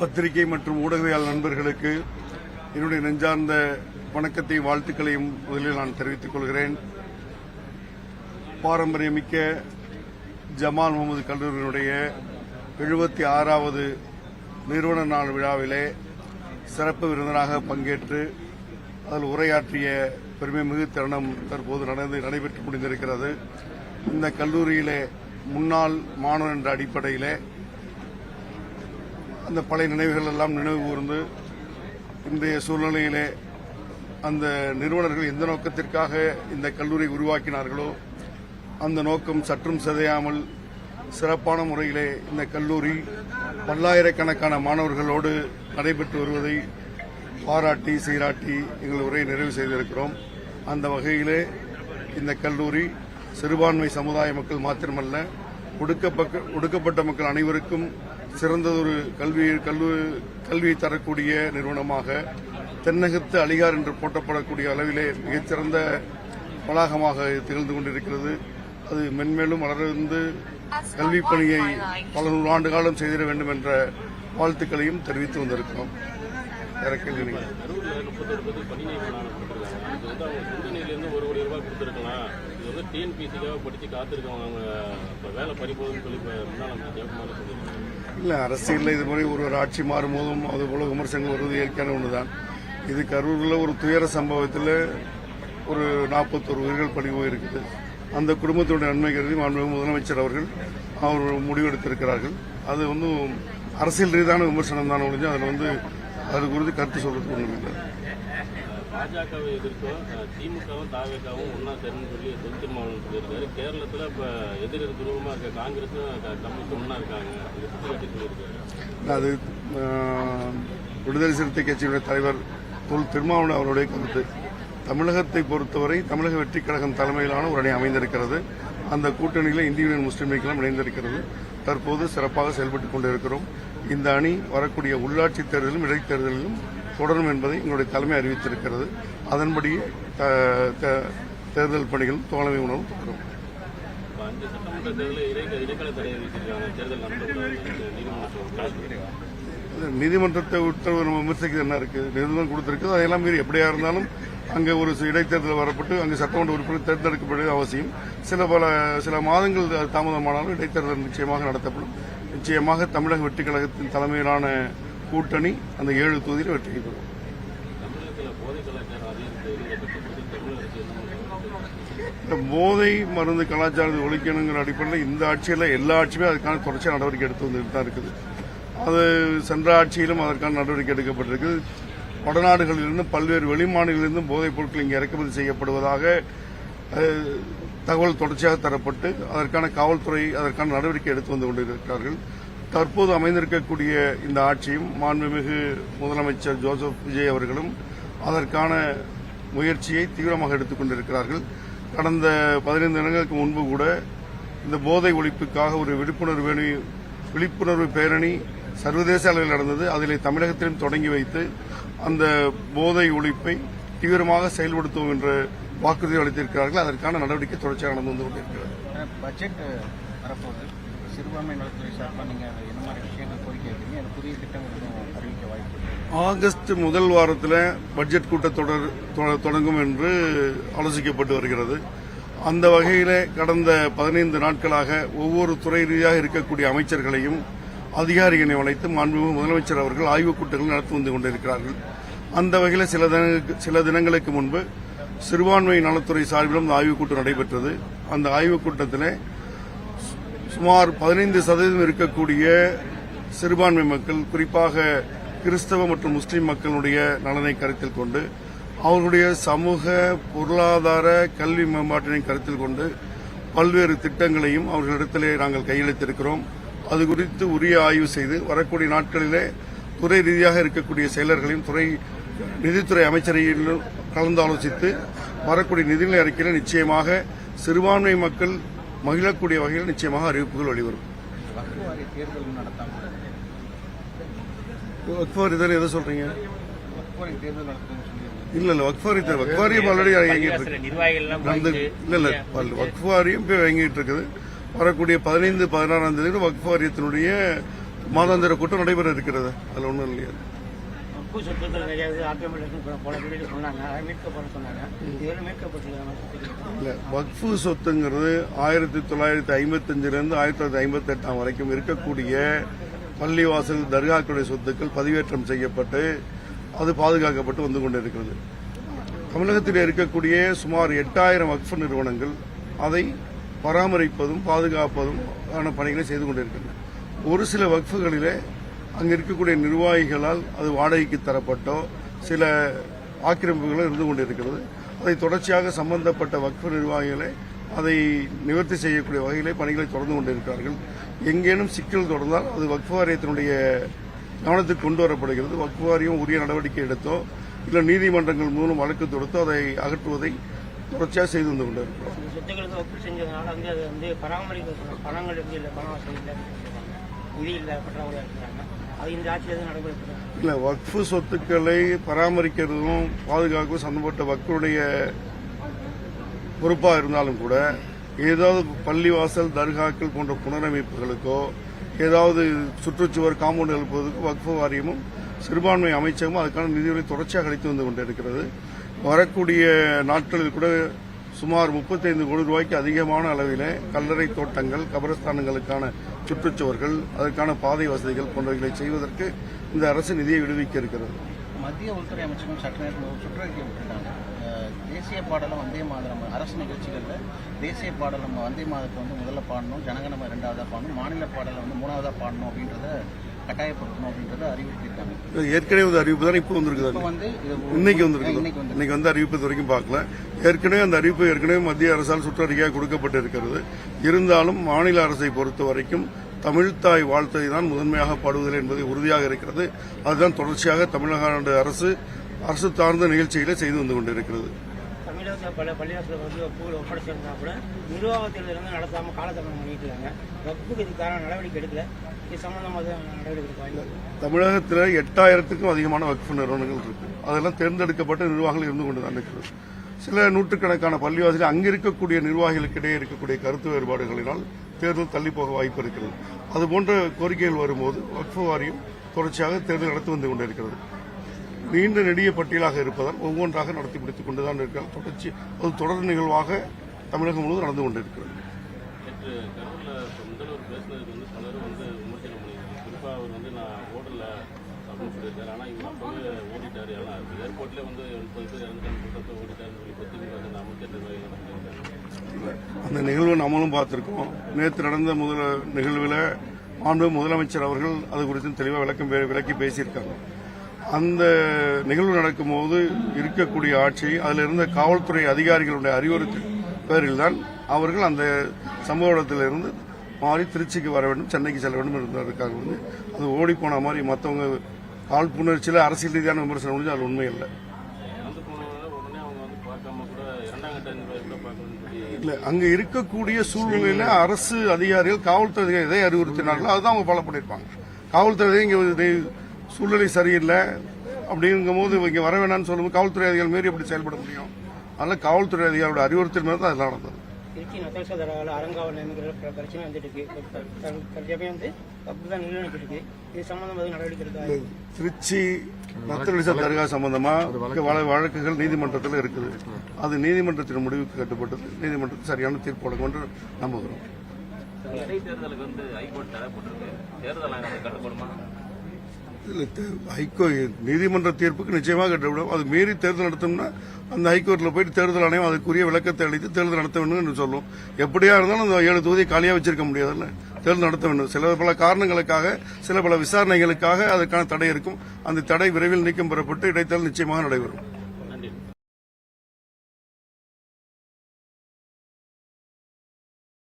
பத்திரிகை மற்றும் ஊடகவியல் நண்பர்களுக்கு என்னுடைய நெஞ்சார்ந்த வணக்கத்தையும் வாழ்த்துக்களையும் முதலில் நான் தெரிவித்துக் கொள்கிறேன். பாரம்பரியமிக்க ஜமால் முகமது கல்லூரியினுடைய 76வது நிறுவன நாள் விழாவிலே சிறப்பு விருந்தினராக பங்கேற்று அதில் உரையாற்றிய பெருமைமிகு தருணம் தற்போது நடைபெற்று முடிந்திருக்கிறது. இந்த கல்லூரியிலே முன்னாள் மாணவர் என்ற அடிப்படையிலே அந்த பழைய நினைவுகள் எல்லாம் நினைவு கூர்ந்து இன்றைய சூழ்நிலையிலே அந்த நிறுவனர்கள் எந்த நோக்கத்திற்காக இந்த கல்லூரியை உருவாக்கினார்களோ அந்த நோக்கம் சற்றும் சிதையாமல் சிறப்பான முறையிலே இந்த கல்லூரி பல்லாயிரக்கணக்கான மாணவர்களோடு நடைபெற்று வருவதை பாராட்டி சீராட்டி எங்கள் உரையை நிறைவு செய்திருக்கிறோம். அந்த வகையிலே இந்த கல்லூரி சிறுபான்மை சமுதாய மக்கள் மாத்திரமல்ல, ஒடுக்கப்பட்ட மக்கள் அனைவருக்கும் சிறந்ததொரு கல்வியை தரக்கூடிய நிறுவனமாக தென்னகத்து அலிகார் என்று போற்றப்படக்கூடிய அளவிலே மிகச்சிறந்த வளாகமாக திகழ்ந்து கொண்டிருக்கிறது. அது மென்மேலும் வளர்ந்து கல்வி பணியை பல நூறாண்டு காலம் செய்திட வேண்டும் என்ற வாழ்த்துக்களையும் தெரிவித்து வந்திருக்கிறோம். இல்ல, அரசியல் இதுமுறை ஒரு ஆட்சி மாறும்போதும் அதுபோல விமர்சனங்கள் வருவது இயற்கையான ஒன்றுதான். இது கரூரில் ஒரு துயர சம்பவத்தில் ஒரு 41 உயிர்கள் பணி போயிருக்குது. அந்த குடும்பத்தினுடைய நன்மை கருதி மாண்புமிகு முதலமைச்சர் அவர்கள் முடிவெடுத்திருக்கிறார்கள். அது அரசியல் ரீதியான விமர்சனம் தான் ஒழிஞ்சு அதில் அது குறித்து கருத்து சொல்றதுக்கு ஒன்றும் இல்லை. பாஜகவை எதிர்க்கும் திமுகவும் தாவேகாவும் ஒன்னா சேரணும்னு சொல்லி தொழிற்சர்மாவளம் சொல்லியிருக்காரு. கேரளத்தில் இப்ப எதிர் துருவமா இருக்க காங்கிரஸும் கம்யூனிஸ்டும் ஒன்னா இருக்காங்க. இதை சுட்டி காட்டி சொல்லியிருக்காரு. அது விடுதலை சிறுத்தை கட்சியுடைய தலைவர் திருமாவளவன் அவருடைய கருத்து. தமிழகத்தை பொறுத்தவரை தமிழக வெற்றிக் கழகம் தலைமையிலான ஒரு அணி அமைந்திருக்கிறது. அந்த கூட்டணியில் இந்திய யூனியன் முஸ்லீம் லீக்களும் இணைந்திருக்கிறது. தற்போது சிறப்பாக செயல்பட்டுக் கொண்டிருக்கிறோம். இந்த அணி வரக்கூடிய உள்ளாட்சி தேர்தலிலும் இடைத்தேர்தலிலும் தொடரும் என்பதை எங்களுடைய தலைமை அறிவித்திருக்கிறது. அதன்படி தேர்தல் பணிகளும் தோழமை உணர்வும் தொடரும். நீதிமன்றத்தை உத்தரவு விமர்சிக்கிறது என்ன இருக்கு? நிர்ணயம் கொடுத்திருக்கு. அதையெல்லாம் மீறி எப்படியா இருந்தாலும் அங்கே ஒரு இடைத்தேர்தல் வரப்பட்டு அங்கு சட்டமன்ற உறுப்பினர் தேர்ந்தெடுக்கப்படுவது அவசியம். சில மாதங்கள் தாமதமானாலும் இடைத்தேர்தல் நிச்சயமாக நடத்தப்படும். நிச்சயமாக தமிழக வெற்றிக் கழகத்தின் தலைமையிலான கூட்டணி அந்த 7 தொகுதியில் வெற்றி பெறும். போதை மருந்து கலாச்சாரத்தை ஒழிக்கணுங்கிற அடிப்படையில் இந்த ஆட்சியில் எல்லா ஆட்சியுமே அதுக்கான தொடர்ச்சியான நடவடிக்கை எடுத்து வந்துட்டு தான் இருக்குது. அது சென்ற ஆட்சியிலும் அதற்கான நடவடிக்கை எடுக்கப்பட்டிருக்கு. வடநாடுகளிலிருந்து பல்வேறு வெளிமாநிலிருந்தும் போதைப் பொருட்கள் இங்கே இறக்குமதி செய்யப்படுவதாக தகவல் தொடர்ச்சியாக தரப்பட்டு அதற்கான காவல்துறை அதற்கான நடவடிக்கை எடுத்து வந்து கொண்டிருக்கிறார்கள். தற்போது அமைந்திருக்கக்கூடிய இந்த ஆட்சியும் மாண்புமிகு முதலமைச்சர் ஜோசப் விஜய் அவர்களும் அதற்கான முயற்சியை தீவிரமாக எடுத்துக் கொண்டிருக்கிறார்கள். கடந்த 15 தினங்களுக்கு முன்பு கூட இந்த போதை ஒழிப்புக்காக ஒரு விழிப்புணர்வு பேரணி சர்வதேச அளவில் நடந்தது. அதில் தமிழகத்திலும் தொடங்கி வைத்து அந்த போதை ஒழிப்பை தீவிரமாக செயல்படுத்துவோம் என்ற வாக்குறுதி அளித்திருக்கிறார்கள். அதற்கான நடவடிக்கை தொடர்ச்சியாக நடந்து வந்து கொண்டிருக்கிறது. பட்ஜெட் வரப்போகுது. சிறுபான்மை நலத்துறை சார்பாக நீங்க என்ன மாதிரி விஷயங்கள் கோரிக்கை வைக்கிறீங்க? அந்த புதிய திட்டங்கள் அறிவிக்க வாய்ப்பு? ஆகஸ்ட் முதல் வாரத்தில் பட்ஜெட் கூட்டத்தொடர் தொடங்கும் என்று ஆலோசிக்கப்பட்டு வருகிறது. அந்த வகையில் கடந்த 15 நாட்களாக ஒவ்வொரு துறை ரீதியாக இருக்கக்கூடிய அமைச்சர்களையும் அதிகாரிகளை அழைத்து மாண்புமிகு முதலமைச்சர் அவர்கள் ஆய்வுக் கூட்டங்கள் நடத்தி வந்து கொண்டிருக்கிறார்கள். அந்த வகையில் சில தினங்களுக்கு முன்பு சிறுபான்மை நலத்துறை சார்பிலும் ஆய்வுக் கூட்டம் நடைபெற்றது. அந்த ஆய்வுக் கூட்டத்தில் சுமார் 15% இருக்கக்கூடிய சிறுபான்மை மக்கள், குறிப்பாக கிறிஸ்தவ மற்றும் முஸ்லீம் மக்களுடைய நலனை கருத்தில் கொண்டு அவர்களுடைய சமூக பொருளாதார கல்வி மேம்பாட்டினை கருத்தில் கொண்டு பல்வேறு திட்டங்களையும் அவர்களிடத்திலே நாங்கள் கையளித்திருக்கிறோம். அது குறித்து உரிய ஆய்வு செய்து வரக்கூடிய நாட்களிலே துறை ரீதியாக இருக்கக்கூடிய செயலர்களையும் நிதித்துறை அமைச்சரையும் கலந்து ஆலோசித்து வரக்கூடிய நிதிநிலை அறிக்கையில் நிச்சயமாக சிறுபான்மை மக்கள் மகிழக்கூடிய வகையில் நிச்சயமாக அறிவிப்புகள் வெளிவரும். எதை சொல்றீங்க? இல்ல வக்ஃபாரியம் ஆல்ரெடி இயங்கிட்டு இருக்கு. வக்ஃபாரியம் இயங்கிட்டு இருக்குது. வரக்கூடிய 15, 16ஆம் தேதி வக்ஃப் வாரியத்தினுடைய மாதாந்திர கூட்டம் நடைபெற இருக்கிறது. அதில் ஒன்றும் இல்லையா. உப்பு சொத்துக்கள் நிறைய ஆக்கிரமிப்பு போல வீடு சொன்னாங்க, மீட்கப்பட சொன்னாங்க. இதுவரை மீட்கப்பட்டிருக்காங்க. இல்ல, வக்ஃபு சொத்துங்கிறது 1955 1958 வரைக்கும் இருக்கக்கூடிய பள்ளிவாசல் தர்காக்களுடைய சொத்துக்கள் பதிவேற்றம் செய்யப்பட்டு அது பாதுகாக்கப்பட்டு வந்து கொண்டிருக்கிறது. தமிழகத்தில் இருக்கக்கூடிய சுமார் 8000 வக்ஃப் நிறுவனங்கள் அதை பராமரிப்பதும் பாதுகாப்பதும் ஆன பணிகளை செய்து கொண்டிருக்கின்றன. ஒரு சில வக்ஃபுகளிலே அங்கு இருக்கக்கூடிய நிர்வாகிகளால் அது வாடகைக்கு தரப்பட்டோ சில ஆக்கிரமிப்புகளும் இருந்து கொண்டிருக்கிறது. அதை தொடர்ச்சியாக சம்பந்தப்பட்ட வக்ஃபு நிர்வாகிகளை அதை நிவர்த்தி செய்யக்கூடிய வகையிலே பணிகளை தொடர்ந்து கொண்டிருக்கிறார்கள். எங்கேனும் சிக்கல் தொடர்ந்தால் அது வக்ஃபு வாரியத்தினுடைய கவனத்துக்கு கொண்டு வரப்படுகிறது. வக்ஃபு வாரியம் உரிய நடவடிக்கை எடுத்தோ இல்லை நீதிமன்றங்கள் மூலம் வழக்கு தொடுத்தோ அதை அகற்றுவதை தொடர்ச்சியாக செய்து வந்து கொண்டிருக்கிறோம். சொத்துக்களுக்கு ஒப்பு செஞ்சதுனால அது பராமரிக்க பணங்கள் பணம் நிதி இல்லை பற்றாக்குறை இருக்கிறாங்க. அது இந்த ஆட்சியில் நடைபெறுகிறது. இல்ல, வக்ஃபு சொத்துக்களை பராமரிக்கிறதும் பாதுகாக்கவும் சம்பந்தப்பட்ட வக்ஃபுடைய பொறுப்பாக இருந்தாலும் கூட ஏதாவது பள்ளிவாசல் தர்காக்கள் போன்ற புனரமைப்புகளுக்கோ ஏதாவது சுற்றுச்சுவர் காம்பவுண்ட் எழுப்புவதற்கு வக்ஃபு வாரியமும் சிறுபான்மை அமைச்சகமும் அதுக்கான நிதிகளை தொடர்ச்சியாக அளித்து வந்து கொண்டிருக்கிறது. வரக்கூடிய நாட்களில் கூட சுமார் 35 கோடி ரூபாய்க்கு அதிகமான அளவிலே கல்லறை தோட்டங்கள், கபரஸ்தானங்களுக்கான சுற்றுச்சுவர்கள், அதற்கான பாதை வசதிகள் போன்றவைகளை செய்வதற்கு இந்த அரசு நிதியை விடுவிக்க இருக்கிறது. மத்திய உள்துறை அமைச்சகம் சற்று நேரத்தில் ஒரு சுற்றறிக்கை விட்டுருக்காங்க. தேசிய பாடலும் வந்தே மாதரம் அரசு நிகழ்ச்சிகளில் தேசிய பாடல் நம்ம வந்தே மாதத்தை முதல்ல பாடணும், ஜனகணம 2ஆவதாக பாடணும், மாநில பாடலை 3ஆவதாக பாடணும் அப்படின்றத கட்டாயப்படுத்தணும் அப்படின்றத அறிவித்திருக்காங்க. ஏற்கனவே ஒரு அறிவிப்பு தான் இப்போ வந்திருக்குது. இன்னைக்கு வந்து அறிவிப்பு வரைக்கும் பார்க்கல. ஏற்கனவே அந்த அறிவிப்பு ஏற்கனவே மத்திய அரசால் சுற்றறிக்கையாக கொடுக்கப்பட்டு இருக்கிறது. இருந்தாலும் மாநில அரசை பொறுத்த வரைக்கும் தமிழ்தாய் வாழ்த்தை தான் முதன்மையாக பாடுவதில்லை என்பது உறுதியாக இருக்கிறது. அதுதான் தொடர்ச்சியாக தமிழக அரசு சார்ந்த நிகழ்ச்சிகளை செய்து வந்து கொண்டிருக்கிறது. தமிழகத்தில் பல பள்ளிவாசல் ஒப்படைச்சிருந்தா கூட நிர்வாகத்திலிருந்து நடத்தாம காலதாமதம் பண்ணிட்டு வகுப்புக்கு இதுக்கான நடவடிக்கை எடுக்கல. இது சம்பந்தமாக நடவடிக்கை தமிழகத்தில் 8000க்கும் அதிகமான வக்ஃபு நிறுவனங்கள் இருக்கு. அதெல்லாம் தேர்ந்தெடுக்கப்பட்ட நிர்வாகிகள் இருந்து கொண்டுதான் இருக்கிறது. சில நூற்றுக்கணக்கான பள்ளிவாசலில் அங்கு இருக்கக்கூடிய நிர்வாகிகளுக்கிடையே இருக்கக்கூடிய கருத்து வேறுபாடுகளினால் தேர்தல் தள்ளி போக வாய்ப்பு இருக்கிறது. அதுபோன்ற கோரிக்கைகள் வரும்போது வக்ஃபு வாரியம் தொடர்ச்சியாக தேர்தல் நடத்தி வந்து கொண்டிருக்கிறது. நீண்ட நெடிய பட்டியலாக இருப்பதால் ஒவ்வொன்றாக நடத்தி முடித்துக் கொண்டுதான் இருக்கிறார். தொடர்ச்சி அது தொடர் நிகழ்வாக தமிழகம் முழுவதும் நடந்து கொண்டிருக்கிறது. முதல்வர் பேசுனதுக்கு பலரும் விமர்சனம் பண்ணியிருக்காங்க. குறிப்பா அவர் நான் ஓடல அப்படின்னு சொல்லியிருக்காரு. ஆனா இவர் அப்பவே ஓடிட்டாரு. ஆனா ஏர்போர்ட்ல 30 பேர் இறந்துட்டாங்க, கூட்டத்தை ஓடிட்டாருன்னு சொல்லி பத்திரிகை அமைச்சர் அந்த நிகழ்வை நம்மளும் பார்த்திருக்கோம். நேற்று நடந்த நிகழ்வில் மாண்பு முதலமைச்சர் அவர்கள் அது குறித்து தெளிவாக விளக்கி பேசியிருக்காங்க. அந்த நிகழ்வு நடக்கும்போது இருக்கக்கூடிய ஆட்சி அதில் இருந்த காவல்துறை அதிகாரிகளுடைய அறிவுறுத்தல் பேரில் தான் அவர்கள் அந்த சம்பவ இடத்திலிருந்து மாறி திருச்சிக்கு வர வேண்டும், சென்னைக்கு செல்ல வேண்டும் இருந்ததற்காக அது ஓடிப்போன மாதிரி மற்றவங்க காழ்ப்புணர்ச்சியில் அரசியல் ரீதியான விமர்சனம் முடிஞ்சு அது உண்மை இல்லை. இல்ல, அங்க இருக்கக்கூடிய சூழ்நிலையில அரசு அதிகாரிகள் காவல்துறை அதிகாரிகள் எதை அறிவுறுத்தினார்களோ அதுதான் அவங்க ஃபாலோ பண்ணிருப்பாங்க. காவல்துறை இங்க சூழ்நிலை சரியில்லை அப்படிங்கும் போது இங்க வர வேணாம்னு சொல்லும்போது காவல்துறை அதிகாரிகள் மீறி எப்படி செயல்பட முடியும்? அதனால காவல்துறை அதிகாரியோட அறிவுறுத்தல் மேல தான் அதெல்லாம் நடந்தது. திருச்சி நத்தல் அறங்காவல் நியமிக்கிற பிரச்சனை வந்துட்டு இருக்கு. இது சம்பந்தமாக நடவடிக்கை எடுக்க திருச்சி நத்தல் தர்கா சம்பந்தமா வழக்குகள் நீதிமன்றத்தில் இருக்குது. அது நீதிமன்றத்தின் முடிவுக்கு கட்டுப்பட்டது. நீதிமன்றத்தில் சரியான தீர்ப்பு வழங்கும் என்று நம்புகிறோம். இடைத்தேர்தலுக்கு ஹைகோர்ட் தடை போட்டிருக்கு. தேர்தல் ஆணையம் கட்டுப்படுமா? நீதிமன்ற தீர்ப்புக்கு நிச்சயமாக கட்டுப்படும். அது மீறி தேர்தல் நடத்தணும்னா அந்த ஹைகோர்ட்ல போயிட்டு தேர்தல் ஆணையம் அதுக்குரிய விளக்கத்தை அளித்து தேர்தல் நடத்த வேண்டும் என்று சொல்லும். எப்படியா இருந்தாலும் அந்த 7 தொகுதியை காலியா வச்சிருக்க முடியாதுல்ல, தேர்தல் நடத்த வேண்டும். சில பல காரணங்களுக்காக சில பல விசாரணைகளுக்காக அதற்கான தடை இருக்கும். அந்த தடை விரைவில் நீக்கம் பெறப்பட்டு இடைத்தேர்தல் நிச்சயமாக நடைபெறும்.